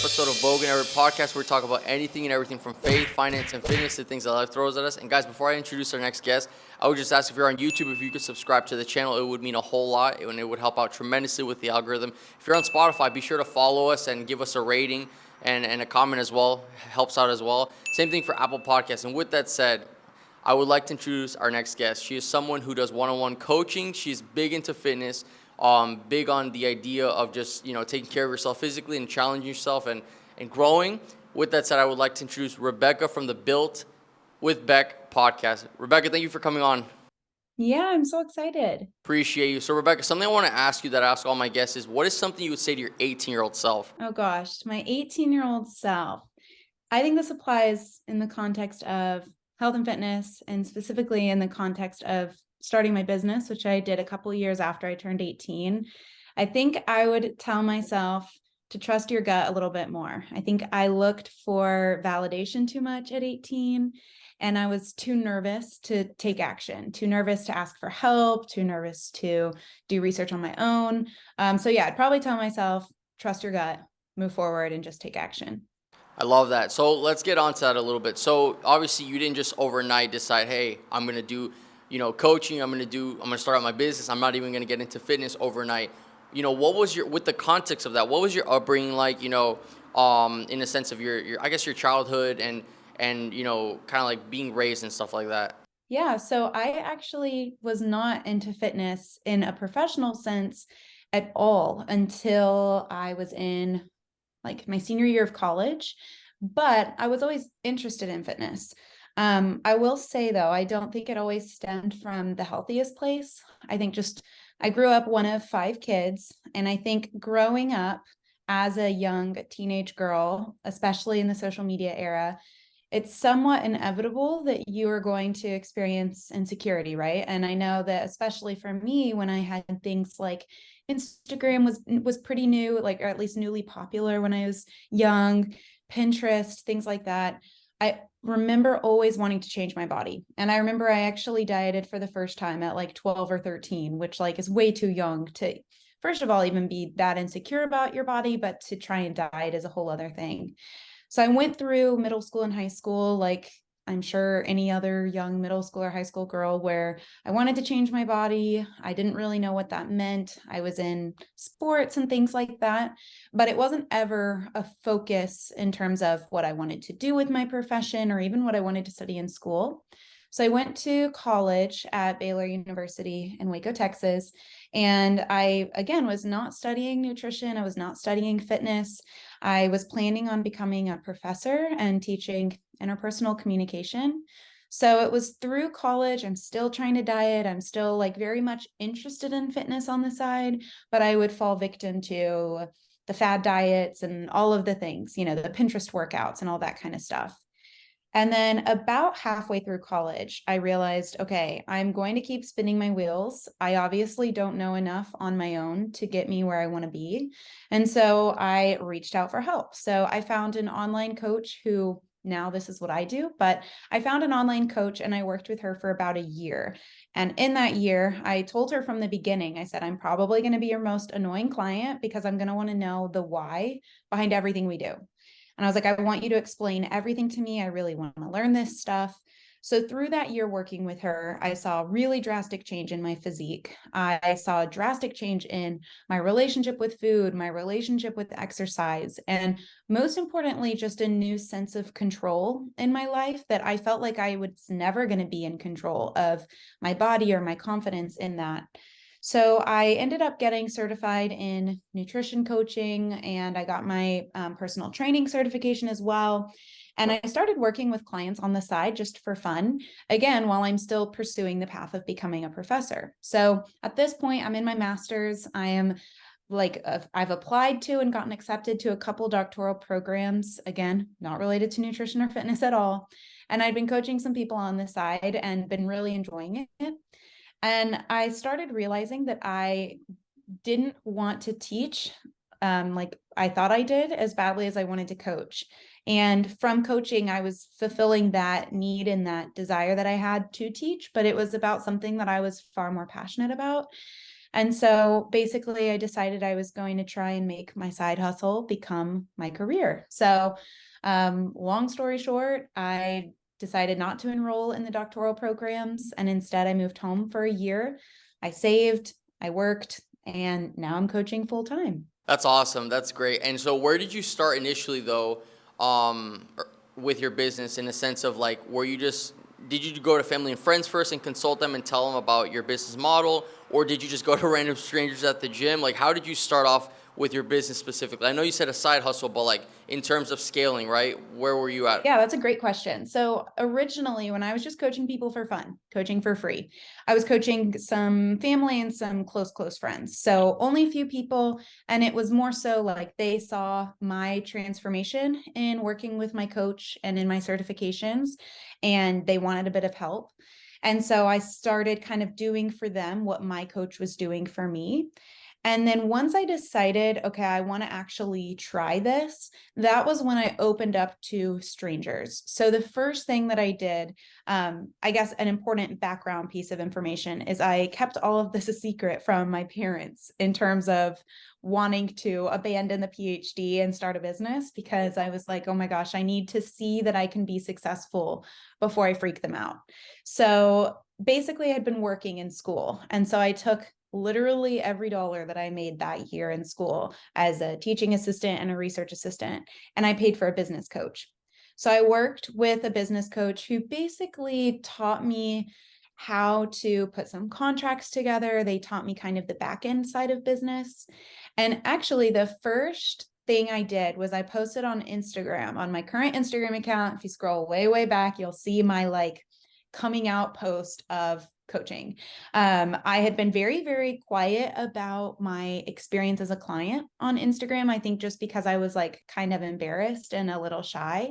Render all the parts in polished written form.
episode of Bogan Podcast, where we talk about anything and everything from faith, finance, and fitness to things that life throws at us. And guys, before I introduce our next guest, I would just ask if you're on YouTube, if you could subscribe to the channel. It would mean a whole lot, and it would help out tremendously with the algorithm. If you're on Spotify, be sure to follow us and give us a rating and a comment as well. Helps out as well. Same thing for Apple Podcasts. And with that said, I would like to introduce our next guest. She is someone who does one-on-one coaching. She's big into fitness. Big on the idea of just, taking care of yourself physically and challenging yourself and growing. With that said, I would like to introduce Rebecca from the Built with Bec Podcast. Rebecca, thank you for coming on. Yeah, I'm so excited. Appreciate you. So, Rebecca, something I want to ask you that I ask all my guests is, what is something you would say to your 18-year-old self? Oh gosh, my 18-year-old self. I think this applies in the context of health and fitness, and specifically in the context of starting my business, which I did a couple of years after I turned 18. I think I would tell myself to trust your gut a little bit more. I think I looked for validation too much at 18, and I was too nervous to take action, too nervous to ask for help, too nervous to do research on my own. I'd probably tell myself, trust your gut, move forward, and just take action. I love that. So let's get on to that a little bit. So obviously you didn't just overnight decide, hey, I'm going to do coaching, I'm going to start out my business. I'm not even going to get into fitness overnight. What was with the context of that? What was your upbringing like, in a sense of your I guess your childhood and kind of like being raised and stuff like that? Yeah, so I actually was not into fitness in a professional sense at all until I was in like my senior year of college, but I was always interested in fitness. I will say though, I don't think it always stemmed from the healthiest place. I think just I grew up one of 5 kids, and I think growing up as a young teenage girl, especially in the social media era, it's somewhat inevitable that you are going to experience insecurity, right? And I know that especially for me, when I had things like Instagram was pretty new, like, or at least newly popular when I was young, Pinterest, things like that. I remember always wanting to change my body. And I remember I actually dieted for the first time at like 12 or 13, which like is way too young to, first of all, even be that insecure about your body, but to try and diet is a whole other thing. So I went through middle school and high school, like I'm sure any other young middle school or high school girl, where I wanted to change my body. I didn't really know what that meant. I was in sports and things like that, but it wasn't ever a focus in terms of what I wanted to do with my profession or even what I wanted to study in school. So I went to college at Baylor University in Waco, Texas, and I, again, was not studying nutrition. I was not studying fitness. I was planning on becoming a professor and teaching interpersonal communication. So it was through college. I'm still trying to diet. I'm still like very much interested in fitness on the side, but I would fall victim to the fad diets and all of the things, the Pinterest workouts and all that kind of stuff. And then about halfway through college, I realized, okay, I'm going to keep spinning my wheels. I obviously don't know enough on my own to get me where I want to be. And so I reached out for help. So I found an online coach who, now this is what I do, but I found an online coach and I worked with her for about a year. And in that year, I told her from the beginning, I said, I'm probably going to be your most annoying client because I'm going to want to know the why behind everything we do. And I was like, I want you to explain everything to me. I really want to learn this stuff. So through that year working with her, I saw a really drastic change in my physique. I saw a drastic change in my relationship with food, my relationship with exercise, and most importantly, just a new sense of control in my life that I felt like I was never going to be in control of my body or my confidence in that. So I ended up getting certified in nutrition coaching, and I got my personal training certification as well. And I started working with clients on the side just for fun, again, while I'm still pursuing the path of becoming a professor. So at this point, I'm in my master's. I am I've applied to and gotten accepted to a couple doctoral programs, again, not related to nutrition or fitness at all. And I've been coaching some people on the side and been really enjoying it. And I started realizing that I didn't want to teach like I thought I did as badly as I wanted to coach. And from coaching, I was fulfilling that need and that desire that I had to teach, but it was about something that I was far more passionate about. And so basically I decided I was going to try and make my side hustle become my career. So long story short, I decided not to enroll in the doctoral programs, and instead I moved home for a year. I saved, I worked, and now I'm coaching full time. That's awesome. That's great. And so, where did you start initially, though, with your business? In a sense of like, were you just did you go to family and friends first and consult them and tell them about your business model, or did you just go to random strangers at the gym? Like, how did you start off with your business specifically? I know you said a side hustle, but like in terms of scaling, right? Where were you at? Yeah, that's a great question. So originally, when I was just coaching people for fun, coaching for free, I was coaching some family and some close friends. So only a few people. And it was more so like they saw my transformation in working with my coach and in my certifications, and they wanted a bit of help. And so I started kind of doing for them what my coach was doing for me. And then once I decided, okay, I want to actually try this, that was when I opened up to strangers. So the first thing that I did, I guess an important background piece of information is I kept all of this a secret from my parents in terms of wanting to abandon the PhD and start a business, because I was like, oh my gosh, I need to see that I can be successful before I freak them out. So basically, I'd been working in school. And so I took literally every dollar that I made that year in school as a teaching assistant and a research assistant, and I paid for a business coach. So I worked with a business coach who basically taught me how to put some contracts together. They taught me kind of the back end side of business. And actually, the first thing I did was I posted on Instagram, on my current Instagram account. If you scroll way back, you'll see my like coming out post of coaching. I had been very quiet about my experience as a client on Instagram. I think just because I was like kind of embarrassed and a little shy.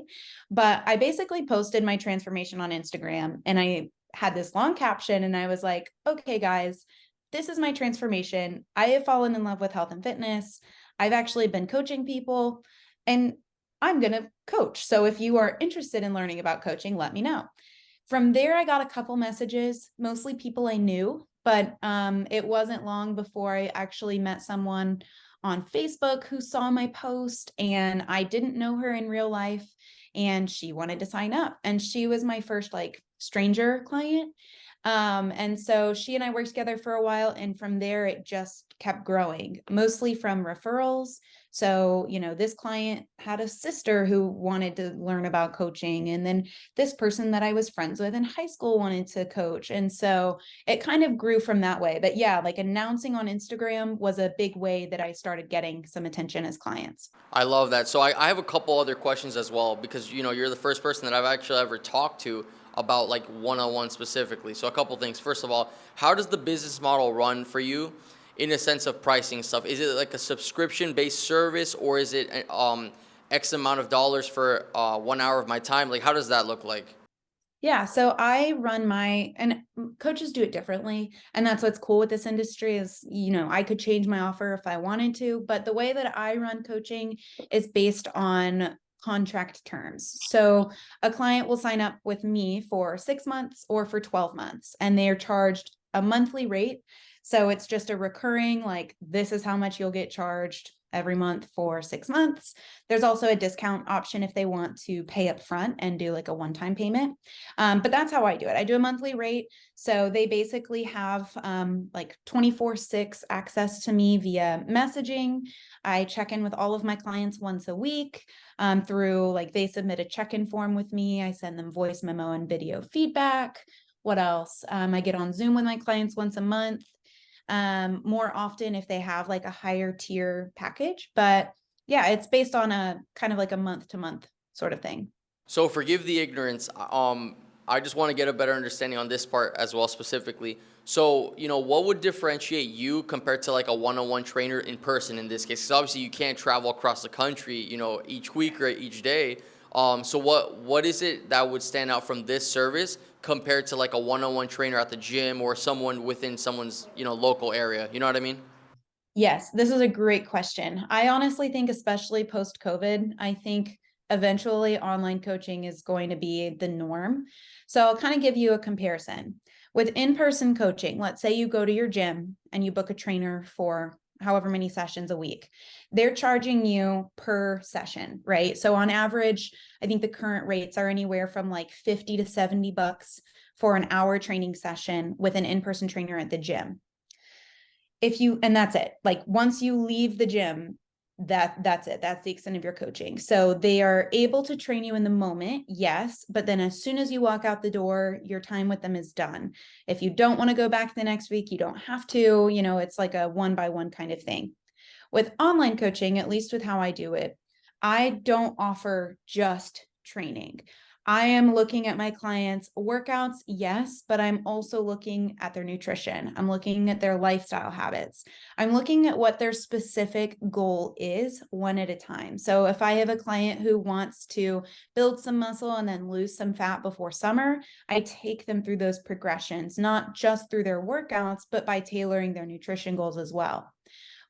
But I basically posted my transformation on Instagram, and I had this long caption, and I was like, okay, guys, this is my transformation. I have fallen in love with health and fitness. I've actually been coaching people, and I'm going to coach. So if you are interested in learning about coaching, let me know. From there, I got a couple messages, mostly people I knew, but it wasn't long before I actually met someone on Facebook who saw my post, and I didn't know her in real life, and she wanted to sign up, and she was my first like stranger client. And so she and I worked together for a while, and from there it just kept growing, mostly from referrals. So, this client had a sister who wanted to learn about coaching, and then this person that I was friends with in high school wanted to coach. And so it kind of grew from that way. But yeah, like announcing on Instagram was a big way that I started getting some attention as clients. I love that. So I have a couple other questions as well, because you're the first person that I've actually ever talked to about like one-on-one specifically. So a couple things. First of all, how does the business model run for you in a sense of pricing stuff? Is it like a subscription-based service, or is it X amount of dollars for 1 hour of my time? Like, how does that look like? Yeah, so I run and coaches do it differently. And that's what's cool with this industry is, I could change my offer if I wanted to, but the way that I run coaching is based on contract terms. So a client will sign up with me for 6 months or for 12 months, and they are charged a monthly rate. So it's just a recurring, like, this is how much you'll get charged every month for 6 months. There's also a discount option if they want to pay up front and do like a one-time payment. But that's how I do it. I do a monthly rate. So they basically have like 24/6 access to me via messaging. I check in with all of my clients once a week through like they submit a check-in form with me. I send them voice memo and video feedback. What else? I get on Zoom with my clients once a month, more often if they have like a higher tier package. But yeah, it's based on a kind of like a month to month sort of thing. So forgive the ignorance. I just want to get a better understanding on this part as well specifically. So, what would differentiate you compared to like a one-on-one trainer in person in this case? Because obviously you can't travel across the country, each week or each day. So what is it that would stand out from this service compared to like a one-on-one trainer at the gym or someone within someone's, local area? You know what I mean? Yes, this is a great question. I honestly think, especially post COVID, I think eventually online coaching is going to be the norm. So I'll kind of give you a comparison. With in-person coaching, let's say you go to your gym and you book a trainer for however many sessions a week. They're charging you per session, right? So on average, I think the current rates are anywhere from like 50 to 70 bucks for an hour training session with an in-person trainer at the gym. And that's it. Like once you leave the gym, that's it. That's the extent of your coaching. So they are able to train you in the moment, yes, but then as soon as you walk out the door, your time with them is done. If you don't want to go back the next week, you don't have to, it's like a one by one kind of thing. With online coaching, at least with how I do it, I don't offer just training. I am looking at my clients' workouts, yes, but I'm also looking at their nutrition. I'm looking at their lifestyle habits. I'm looking at what their specific goal is one at a time. So if I have a client who wants to build some muscle and then lose some fat before summer, I take them through those progressions, not just through their workouts, but by tailoring their nutrition goals as well.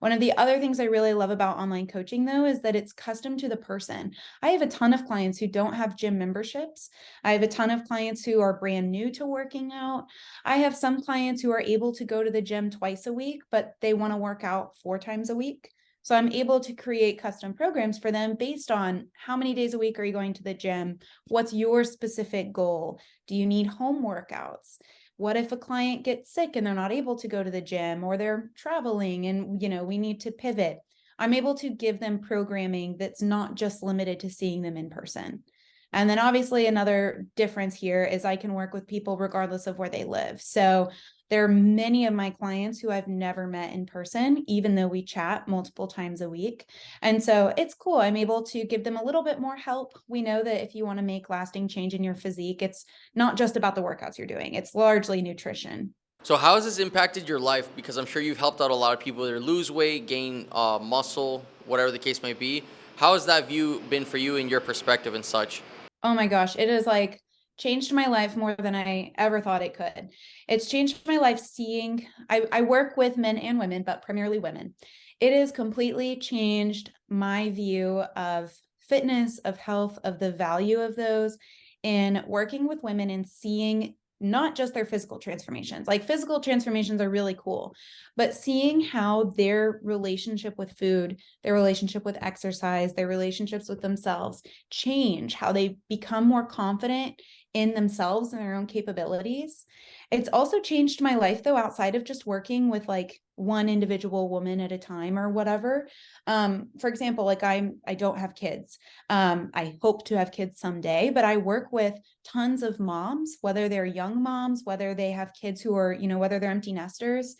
One of the other things I really love about online coaching, though, is that it's custom to the person. I have a ton of clients who don't have gym memberships. I have a ton of clients who are brand new to working out. I have some clients who are able to go to the gym twice a week, but they want to work out 4 times a week. So I'm able to create custom programs for them based on how many days a week are you going to the gym? What's your specific goal? Do you need home workouts? What if a client gets sick and they're not able to go to the gym, or they're traveling and, we need to pivot? I'm able to give them programming that's not just limited to seeing them in person. And then obviously another difference here is I can work with people regardless of where they live. So there are many of my clients who I've never met in person, even though we chat multiple times a week. And so it's cool. I'm able to give them a little bit more help. We know that if you want to make lasting change in your physique, it's not just about the workouts you're doing. It's largely nutrition. So how has this impacted your life? Because I'm sure you've helped out a lot of people either lose weight, gain muscle, whatever the case may be. How has that view been for you in your perspective and such? Oh my gosh, it has like changed my life more than I ever thought it could. It's changed my life seeing, I work with men and women, but primarily women. It has completely changed my view of fitness, of health, of the value of those in working with women and seeing not just their physical transformations. Like physical transformations are really cool, but seeing how their relationship with food, their relationship with exercise, their relationships with themselves change, how they become more confident in themselves and their own capabilities. It's also changed my life though, outside of just working with like one individual woman at a time or whatever. For example, like I don't have kids. I hope to have kids someday, but I work with tons of moms, whether they're young moms, whether they have kids who are, whether they're empty nesters,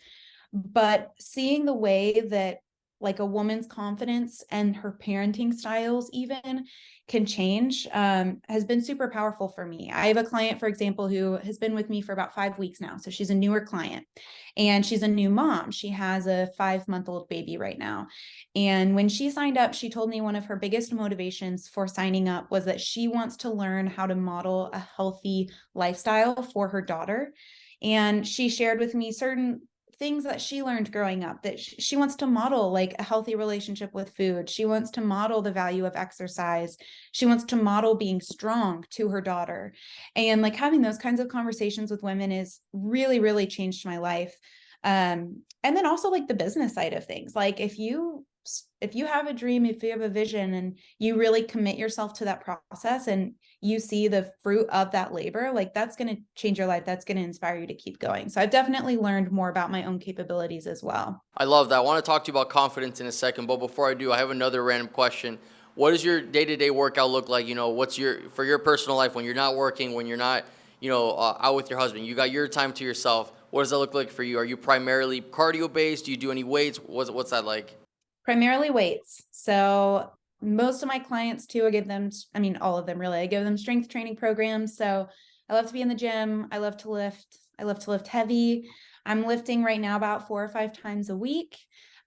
but seeing the way that like a woman's confidence and her parenting styles even can change has been super powerful for me. I have a client, for example, who has been with me for about 5 weeks now. So she's a newer client and she's a new mom. She has a 5-month-old baby right now. And when she signed up, she told me one of her biggest motivations for signing up was that she wants to learn how to model a healthy lifestyle for her daughter. And she shared with me certain things that she learned growing up, that she wants to model like a healthy relationship with food. She wants to model the value of exercise. She wants to model being strong to her daughter. And like having those kinds of conversations with women is really, really changed my life. And then also like the business side of things. Like if you have a dream, if you have a vision and you really commit yourself to that process and you see the fruit of that labor, like that's going to change your life. That's going to inspire you to keep going. So I've definitely learned more about my own capabilities as well. I love that. I want to talk to you about confidence in a second, but before I do, I have another random question. What does your day-to-day workout look like? What's for your personal life when you're not working, when you're not, out with your husband? You got your time to yourself. What does that look like for you? Are you primarily cardio-based? Do you do any weights? What's that like? Primarily weights. So most of my clients too, all of them really, I give them strength training programs. So I love to be in the gym. I love to lift. I love to lift heavy. I'm lifting right now about 4 or 5 times a week.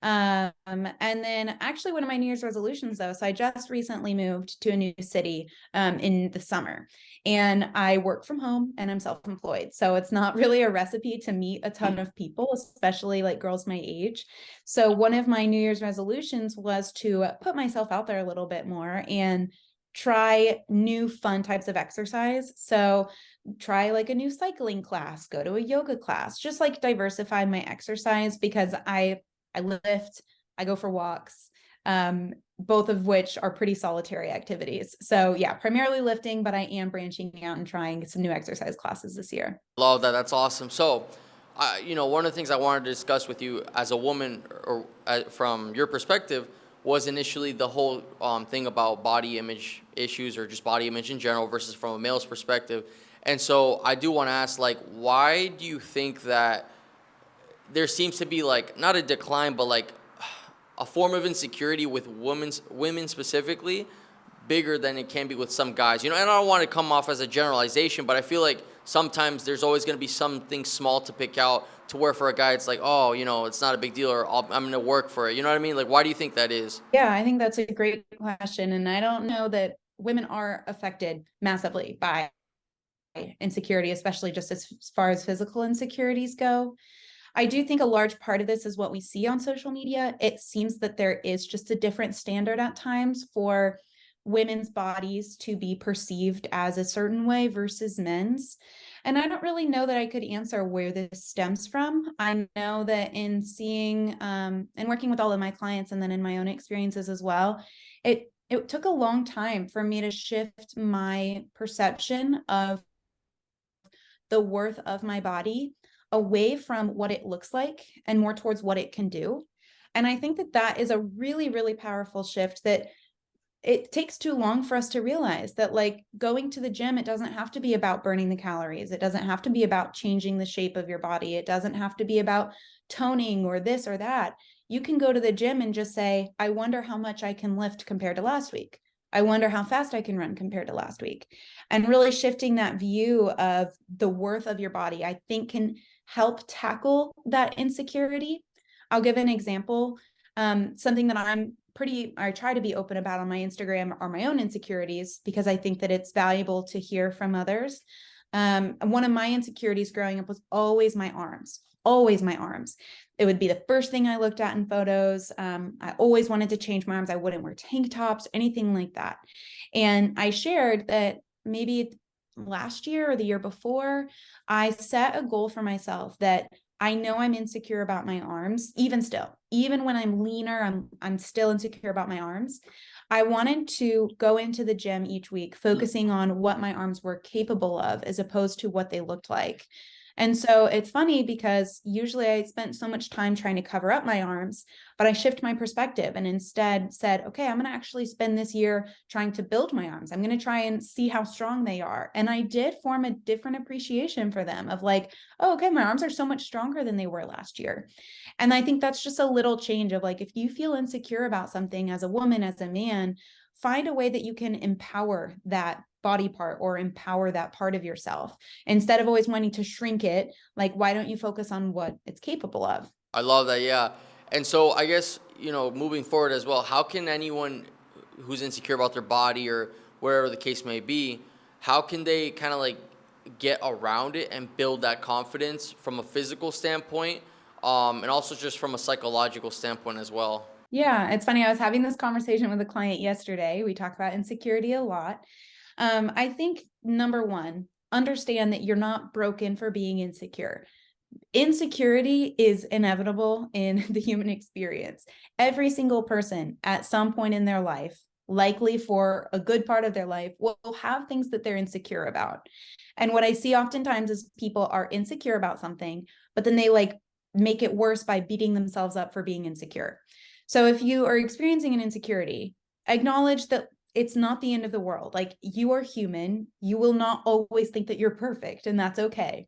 And then actually one of my New Year's resolutions though, so I just recently moved to a new city in the summer and I work from home and I'm self-employed. So it's not really a recipe to meet a ton of people, especially like girls my age. So one of my New Year's resolutions was to put myself out there a little bit more and try new fun types of exercise. So try like a new cycling class, go to a yoga class, just like diversify my exercise because I lift, I go for walks, both of which are pretty solitary activities. So yeah, primarily lifting, but I am branching out and trying some new exercise classes this year. Love that. That's awesome. So, one of the things I wanted to discuss with you as a woman, or from your perspective, was initially the whole thing about body image issues or just body image in general versus from a male's perspective. And so, I do want to ask, like, why do you think that there seems to be like not a decline, but like a form of insecurity with women specifically, bigger than it can be with some guys. And I don't want to come off as a generalization, but I feel like sometimes there's always going to be something small to pick out to where for a guy it's like, oh, it's not a big deal, or I'm going to work for it. You know what I mean? Like, why do you think that is? Yeah, I think that's a great question. And I don't know that women are affected massively by insecurity, especially just as far as physical insecurities go. I do think a large part of this is what we see on social media. It seems that there is just a different standard at times for women's bodies to be perceived as a certain way versus men's. And I don't really know that I could answer where this stems from. I know that in seeing and working with all of my clients and then in my own experiences as well, it took a long time for me to shift my perception of the worth of my body away from what it looks like and more towards what it can do. And I think that that is a really, really powerful shift that it takes too long for us to realize that, like, going to the gym, it doesn't have to be about burning the calories. It doesn't have to be about changing the shape of your body. It doesn't have to be about toning or this or that. You can go to the gym and just say, I wonder how much I can lift compared to last week. I wonder how fast I can run compared to last week. And really shifting that view of the worth of your body, I think, can help tackle that insecurity. I'll give an example. Something that I try to be open about on my Instagram are my own insecurities because I think that it's valuable to hear from others. One of my insecurities growing up was always my arms. It would be the first thing I looked at in photos. I always wanted to change my arms. I wouldn't wear tank tops, anything like that. And I shared that maybe last year or the year before, I set a goal for myself that I know I'm insecure about my arms, even when I'm leaner, I'm still insecure about my arms. I wanted to go into the gym each week, focusing on what my arms were capable of, as opposed to what they looked like. And so it's funny because usually I spent so much time trying to cover up my arms, but I shift my perspective and instead said, okay, I'm going to actually spend this year trying to build my arms. I'm going to try and see how strong they are. And I did form a different appreciation for them of like, oh, okay, my arms are so much stronger than they were last year. And I think that's just a little change of like, if you feel insecure about something as a woman, as a man, find a way that you can empower that body part or empower that part of yourself instead of always wanting to shrink it. Like, why don't you focus on what it's capable of? I love that. Yeah. And so I guess, moving forward as well, how can anyone who's insecure about their body or wherever the case may be, how can they kind of like get around it and build that confidence from a physical standpoint, and also just from a psychological standpoint as well? Yeah, it's funny. I was having this conversation with a client yesterday. We talk about insecurity a lot. I think number one, understand that you're not broken for being insecure. Insecurity is inevitable in the human experience. Every single person at some point in their life, likely for a good part of their life, will have things that they're insecure about. And what I see oftentimes is people are insecure about something, but then they like make it worse by beating themselves up for being insecure. So if you are experiencing an insecurity, acknowledge that it's not the end of the world. Like, you are human. You will not always think that you're perfect, and that's okay.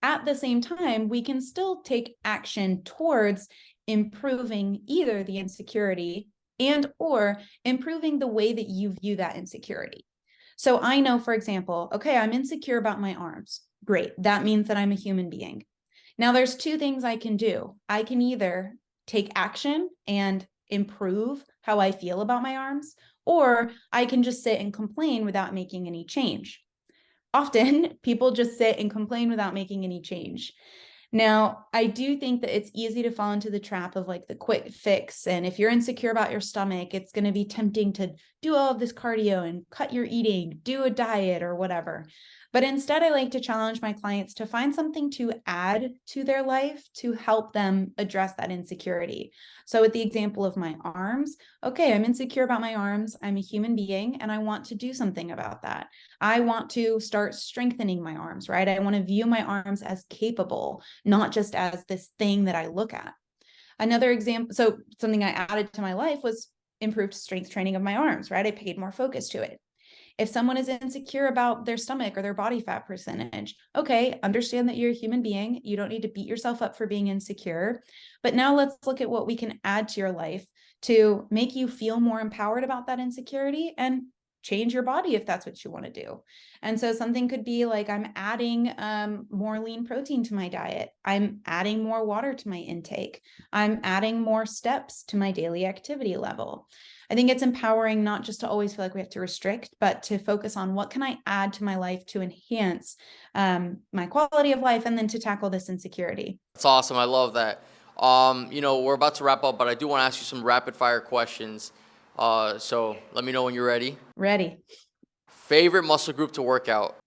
At the same time, we can still take action towards improving either the insecurity and or improving the way that you view that insecurity. So I know, for example, okay, I'm insecure about my arms. Great. That means that I'm a human being. Now there's two things I can do. I can either take action and improve how I feel about my arms, or I can just sit and complain without making any change. Often people just sit and complain without making any change. Now, I do think that it's easy to fall into the trap of like the quick fix. And if you're insecure about your stomach, it's going to be tempting to do all of this cardio and cut your eating, do a diet or whatever. But instead, I like to challenge my clients to find something to add to their life to help them address that insecurity. So with the example of my arms, okay, I'm insecure about my arms. I'm a human being and I want to do something about that. I want to start strengthening my arms, right? I want to view my arms as capable, not just as this thing that I look at. Another example, so something I added to my life was improved strength training of my arms, right? I paid more focus to it. If someone is insecure about their stomach or their body fat percentage, okay, understand that you're a human being. You don't need to beat yourself up for being insecure. But now let's look at what we can add to your life to make you feel more empowered about that insecurity and change your body if that's what you want to do. And so something could be like, I'm adding more lean protein to my diet. I'm adding more water to my intake. I'm adding more steps to my daily activity level. I think it's empowering not just to always feel like we have to restrict, but to focus on what can I add to my life to enhance my quality of life and then to tackle this insecurity. That's awesome. I love that. We're about to wrap up, but I do want to ask you some rapid fire questions. So let me know when you're ready. Ready. Favorite muscle group to work out?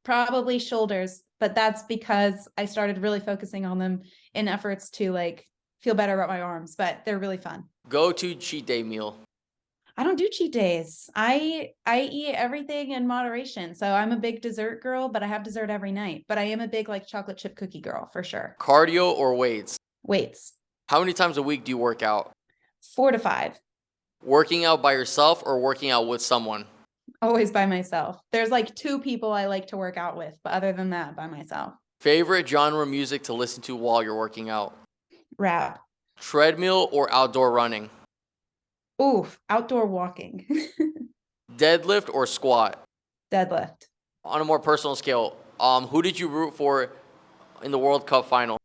Probably shoulders, but that's because I started really focusing on them in efforts to feel better about my arms, but they're really fun. Go-to cheat day meal? I don't do cheat days. I eat everything in moderation. So I'm a big dessert girl, but I have dessert every night. But I am a big chocolate chip cookie girl for sure. Cardio or weights? Weights. How many times a week do you work out? 4 to 5. Working out by yourself or working out with someone? Always by myself. There's 2 people I like to work out with, but other than that, by myself. Favorite genre of music to listen to while you're working out? Rap. Treadmill or outdoor running? Oof, outdoor walking. Deadlift or squat? Deadlift. On a more personal scale, who did you root for in the World Cup final?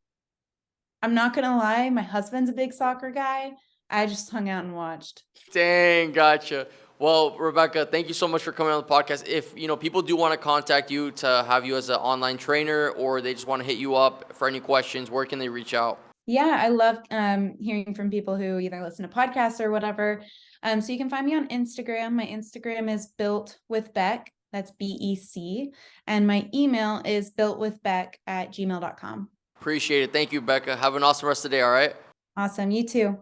I'm not going to lie, my husband's a big soccer guy. I just hung out and watched. Dang, gotcha. Well, Rebecca, thank you so much for coming on the podcast. If people do want to contact you to have you as an online trainer, or they just want to hit you up for any questions, where can they reach out? Yeah, I love hearing from people who either listen to podcasts or whatever. So you can find me on Instagram. My Instagram is Built with Bec. That's BEC. And my email is builtwithbec@gmail.com. Appreciate it. Thank you, Rebecca. Have an awesome rest of the day, all right? Awesome. You too.